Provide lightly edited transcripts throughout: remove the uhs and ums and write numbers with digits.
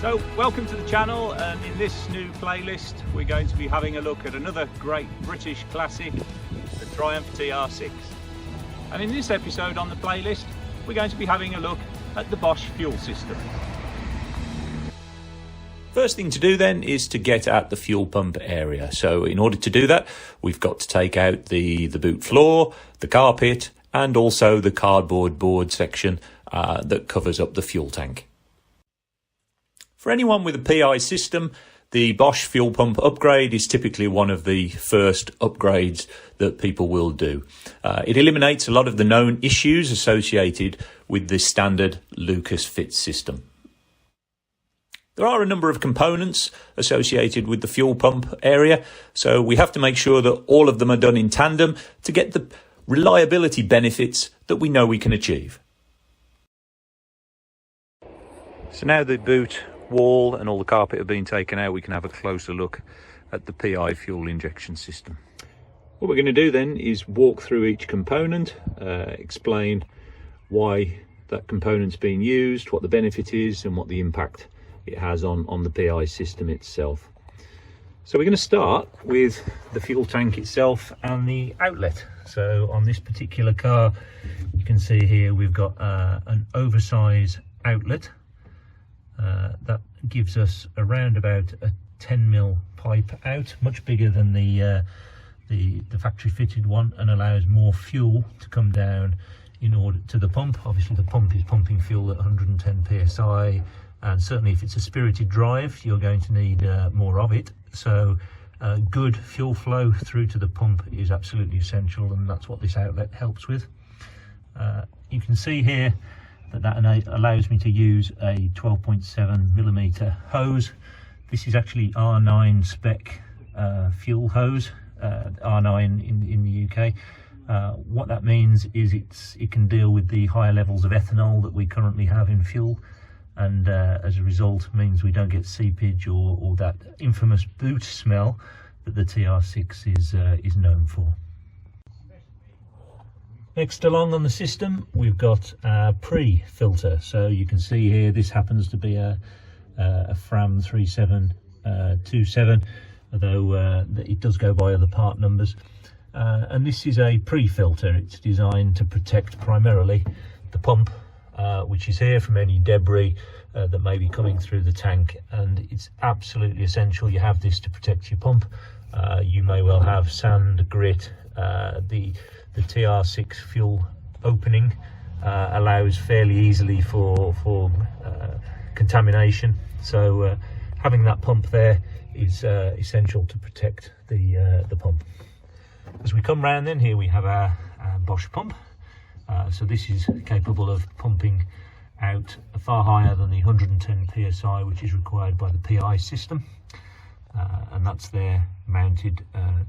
So welcome to the channel, and in this new playlist we're going to be having a look at another great British classic, the Triumph TR6. And in this episode on the playlist we're going to be having a look at the Bosch fuel system. First thing to do then is to get at the fuel pump area. So in order to do that, we've got to take out the boot floor, the carpet, and also the cardboard board section that covers up the fuel tank. For anyone with a PI system, the Bosch fuel pump upgrade is typically one of the first upgrades that people will do. It eliminates a lot of the known issues associated with the standard Lucas fit system. There are a number of components associated with the fuel pump area, so we have to make sure that all of them are done in tandem to get the reliability benefits that we know we can achieve. So now the boot wall and all the carpet have been taken out, we can have a closer look at the PI fuel injection system. What we're going to do then is walk through each component, explain why that component's being used, what the benefit is and what the impact it has on the PI system itself. So we're going to start with the fuel tank itself and the outlet. So on this particular car, you can see here we've got an oversized outlet that gives us around about a 10mm pipe out, much bigger than the factory fitted one, and allows more fuel to come down in order to the pump. Obviously the pump is pumping fuel at 110 psi, and certainly if it's a spirited drive you're going to need more of it, so good fuel flow through to the pump is absolutely essential, and that's what this outlet helps with. You can see here that allows me to use a 12.7mm hose. This is actually R9 spec fuel hose, R9 in the UK. What that means is it can deal with the higher levels of ethanol that we currently have in fuel, and as a result means we don't get seepage or that infamous boot smell that the TR6 is known for. Next along on the system we've got a pre-filter. So you can see here this happens to be a Fram 3727, although it does go by other part numbers. And this is a pre-filter. It's designed to protect primarily the pump, which is here, from any debris that may be coming through the tank, and it's absolutely essential you have this to protect your pump. You may well have sand, grit. The TR6 fuel opening allows fairly easily for contamination, so having that pump there is essential to protect the pump. As we come round then, here we have our Bosch pump. So this is capable of pumping out far higher than the 110 psi which is required by the PI system, and that's there mounted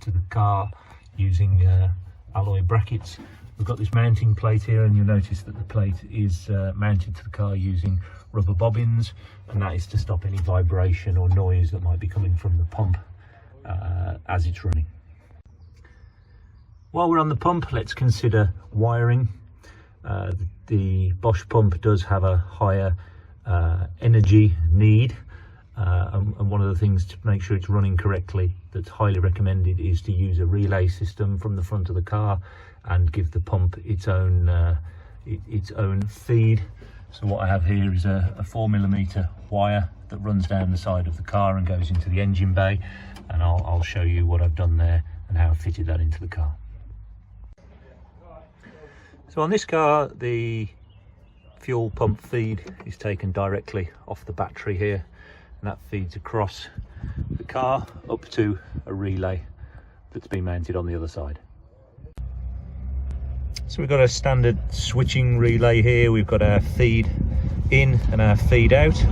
to the car using alloy brackets. We've got this mounting plate here, and you'll notice that the plate is mounted to the car using rubber bobbins, and that is to stop any vibration or noise that might be coming from the pump as it's running. While we're on the pump, let's consider wiring. The Bosch pump does have a higher energy need, and one of the things to make sure it's running correctly that's highly recommended is to use a relay system from the front of the car and give the pump its own feed. So what I have here is a 4mm wire that runs down the side of the car and goes into the engine bay, and I'll show you what I've done there and how I fitted that into the car. So on this car, the fuel pump feed is taken directly off the battery here, and that feeds across the car up to a relay that's been mounted on the other side. So we've got a standard switching relay here. We've got our feed in and our feed out.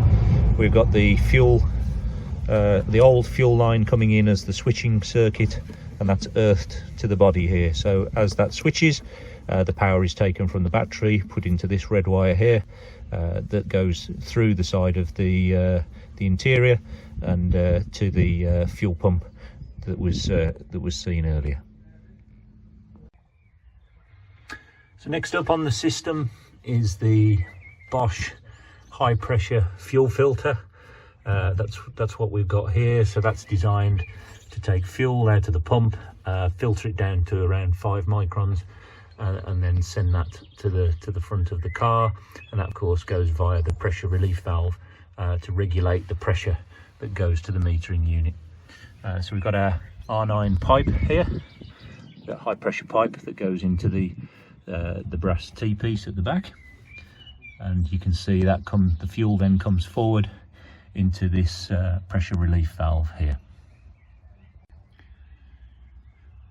We've got the fuel, the old fuel line coming in as the switching circuit, and that's earthed to the body here. So as that switches, the power is taken from the battery, put into this red wire here that goes through the side of the interior and to the fuel pump that was seen earlier. So next up on the system is the Bosch high pressure fuel filter. That's what we've got here. So that's designed to take fuel out of the pump, filter it down to around 5 microns, and then send that to the front of the car. And that of course goes via the pressure relief valve to regulate the pressure that goes to the metering unit. So we've got our R9 pipe here, that high pressure pipe that goes into the brass T-piece at the back, and you can see that the fuel then comes forward into this pressure relief valve here.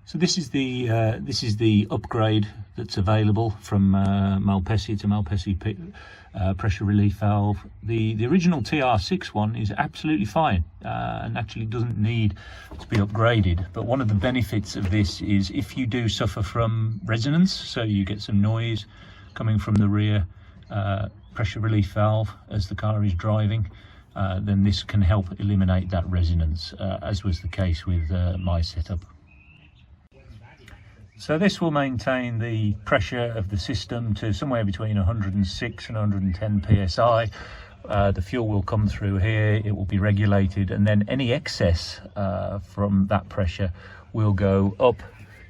So this is the upgrade that's available from Malpesi to Malpesi pressure relief valve. The original TR6 one is absolutely fine and actually doesn't need to be upgraded. But one of the benefits of this is if you do suffer from resonance, so you get some noise coming from the rear pressure relief valve as the car is driving, then this can help eliminate that resonance, as was the case with my setup. So this will maintain the pressure of the system to somewhere between 106 and 110 psi. The fuel will come through here, it will be regulated, and then any excess from that pressure will go up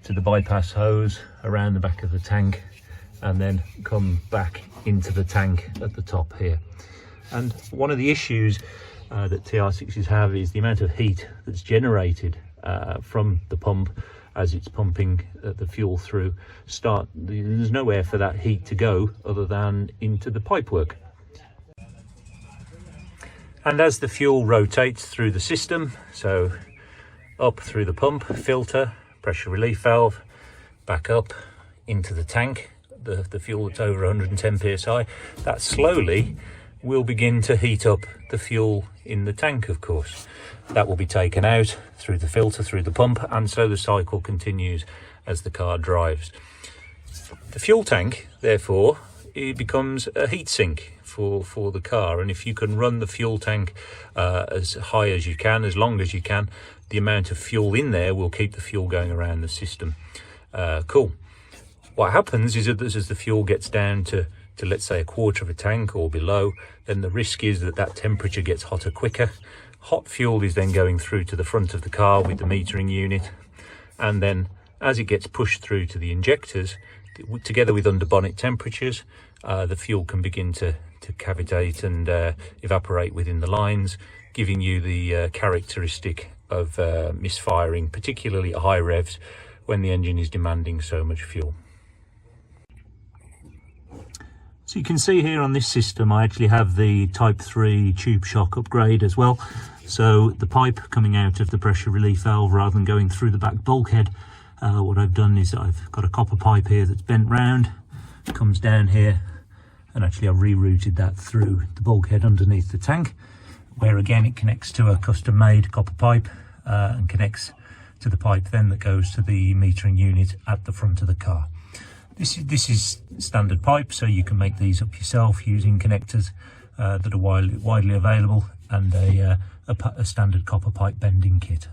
to the bypass hose around the back of the tank and then come back into the tank at the top here. And one of the issues that TR6s have is the amount of heat that's generated from the pump as it's pumping the fuel through. There's nowhere for that heat to go other than into the pipework. And as the fuel rotates through the system, so up through the pump, filter, pressure relief valve, back up into the tank, the fuel that's over 110 psi, that slowly will begin to heat up the fuel in the tank, of course. That will be taken out through the filter, through the pump, and so the cycle continues as the car drives. The fuel tank, therefore, it becomes a heat sink for the car, and if you can run the fuel tank as high as you can, as long as you can, the amount of fuel in there will keep the fuel going around the system. Cool. What happens is that as the fuel gets down to let's say a quarter of a tank or below, then the risk is that temperature gets hotter quicker. Hot fuel is then going through to the front of the car with the metering unit, and then as it gets pushed through to the injectors, together with under bonnet temperatures, the fuel can begin to cavitate and evaporate within the lines, giving you the characteristic of misfiring, particularly at high revs when the engine is demanding so much fuel. So you can see here on this system I actually have the Type 3 tube shock upgrade as well. So the pipe coming out of the pressure relief valve, rather than going through the back bulkhead, what I've done is I've got a copper pipe here that's bent round, comes down here, and actually I've rerouted that through the bulkhead underneath the tank, where again it connects to a custom made copper pipe and connects to the pipe then that goes to the metering unit at the front of the car. This is standard pipe, so you can make these up yourself using connectors that are widely available, and a standard copper pipe bending kit.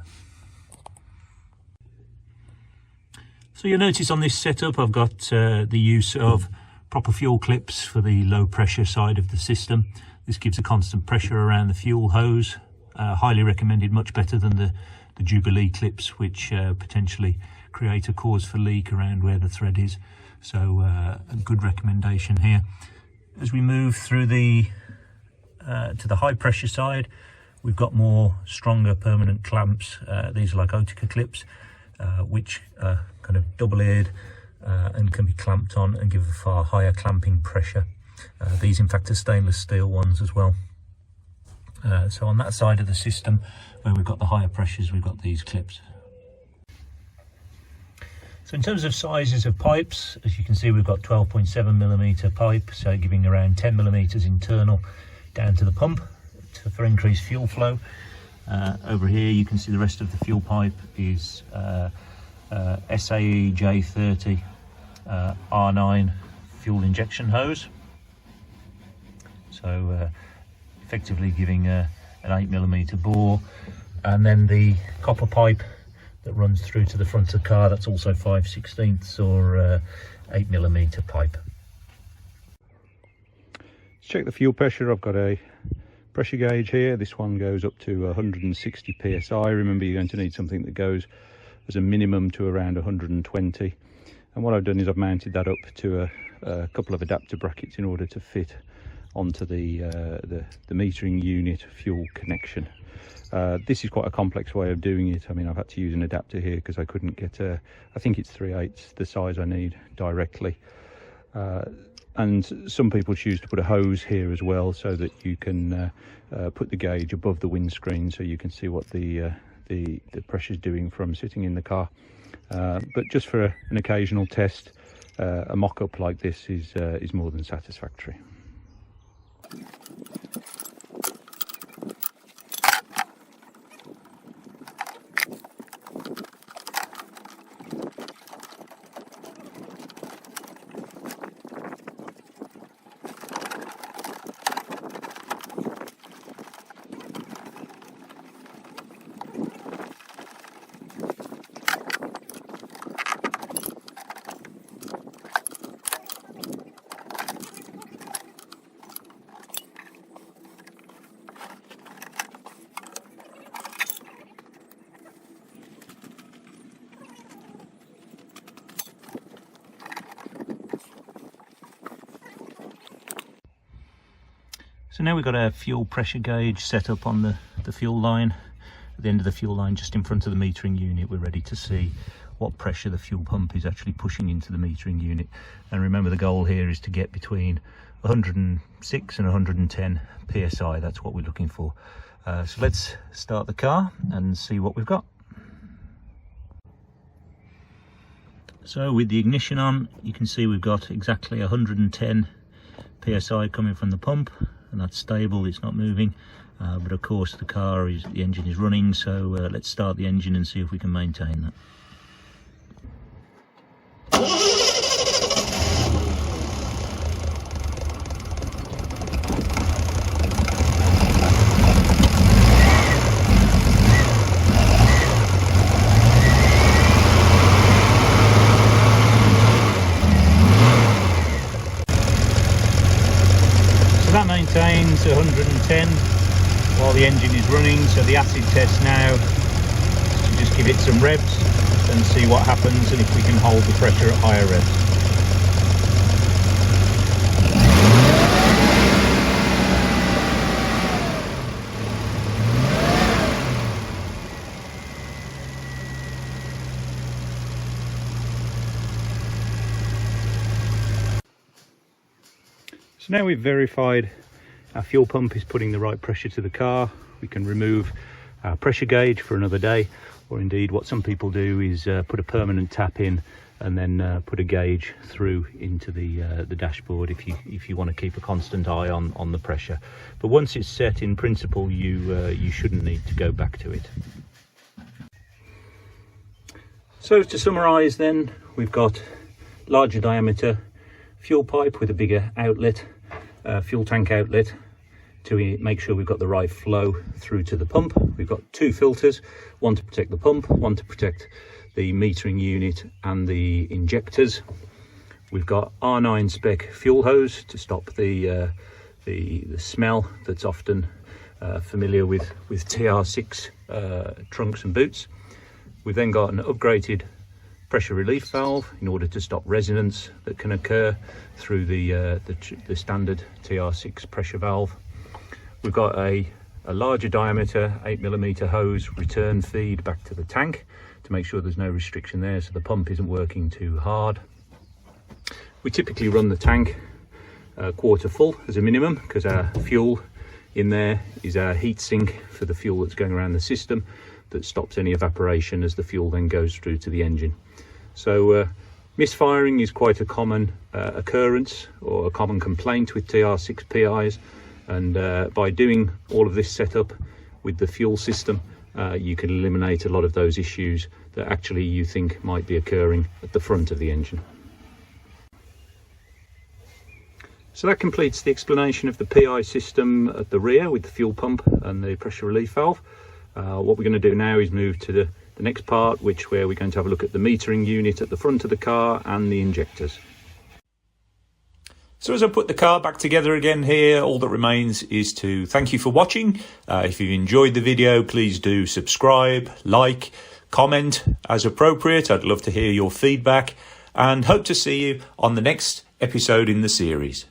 So you'll notice on this setup I've got the use of proper fuel clips for the low pressure side of the system. This gives a constant pressure around the fuel hose. Highly recommended, much better than the Jubilee clips, which potentially create a cause for leak around where the thread is. So a good recommendation here. As we move through to the high pressure side, we've got more stronger permanent clamps. These are like Otica clips, which are kind of double-eared and can be clamped on and give a far higher clamping pressure. These in fact are stainless steel ones as well. So on that side of the system where we've got the higher pressures, we've got these clips. So in terms of sizes of pipes, as you can see, we've got 12.7mm pipe, so giving around 10mm internal down to the pump for increased fuel flow. Over here you can see the rest of the fuel pipe is SAE J30 R9 fuel injection hose. So effectively giving an 8mm bore, and then the copper pipe that runs through to the front of the car, that's also 5/16 or 8mm pipe. Let's check the fuel pressure. I've got a pressure gauge here. This one goes up to 160 psi. Remember, you're going to need something that goes as a minimum to around 120. And what I've done is I've mounted that up to a couple of adapter brackets in order to fit onto the metering unit fuel connection. This is quite a complex way of doing it. I mean, I've had to use an adapter here because I couldn't get I think it's 3/8 the size I need directly. And some people choose to put a hose here as well, so that you can put the gauge above the windscreen so you can see what the pressure's doing from sitting in the car. But just for an occasional test, a mock-up like this is more than satisfactory. So now we've got our fuel pressure gauge set up on the fuel line. At the end of the fuel line, just in front of the metering unit, we're ready to see what pressure the fuel pump is actually pushing into the metering unit. And remember, the goal here is to get between 106 and 110 psi. That's what we're looking for. So let's start the car and see what we've got. So with the ignition on, you can see we've got exactly 110 psi coming from the pump, and that's stable, it's not moving. But of course the engine is running, so let's start the engine and see if we can maintain that. So that maintains 110 while the engine is running. So the acid test now is to just give it some revs and see what happens, and if we can hold the pressure at higher revs. So now we've verified our fuel pump is putting the right pressure to the car, we can remove our pressure gauge for another day, or indeed what some people do is put a permanent tap in and then put a gauge through into the dashboard if you want to keep a constant eye on the pressure. But once it's set, in principle, you shouldn't need to go back to it. So to summarize then, we've got larger diameter fuel pipe with a bigger outlet, fuel tank outlet, to make sure we've got the right flow through to the pump. We've got two filters, one to protect the pump, one to protect the metering unit and the injectors. We've got R9 spec fuel hose to stop the smell that's often familiar with TR6 trunks and boots. We've then got an upgraded pressure relief valve in order to stop resonance that can occur through the standard TR6 pressure valve. We've got a larger diameter 8mm hose return feed back to the tank to make sure there's no restriction there, so the pump isn't working too hard. We typically run the tank quarter full as a minimum, because our fuel in there is our heat sink for the fuel that's going around the system that stops any evaporation as the fuel then goes through to the engine. So misfiring is quite a common occurrence, or a common complaint with TR6 PIs, and by doing all of this setup with the fuel system, you can eliminate a lot of those issues that actually you think might be occurring at the front of the engine. So that completes the explanation of the PI system at the rear with the fuel pump and the pressure relief valve. What we're going to do now is move to the next part, where we're going to have a look at the metering unit at the front of the car and the injectors. So as I put the car back together again here, all that remains is to thank you for watching. If you've enjoyed the video, please do subscribe, like, comment as appropriate. I'd love to hear your feedback and hope to see you on the next episode in the series.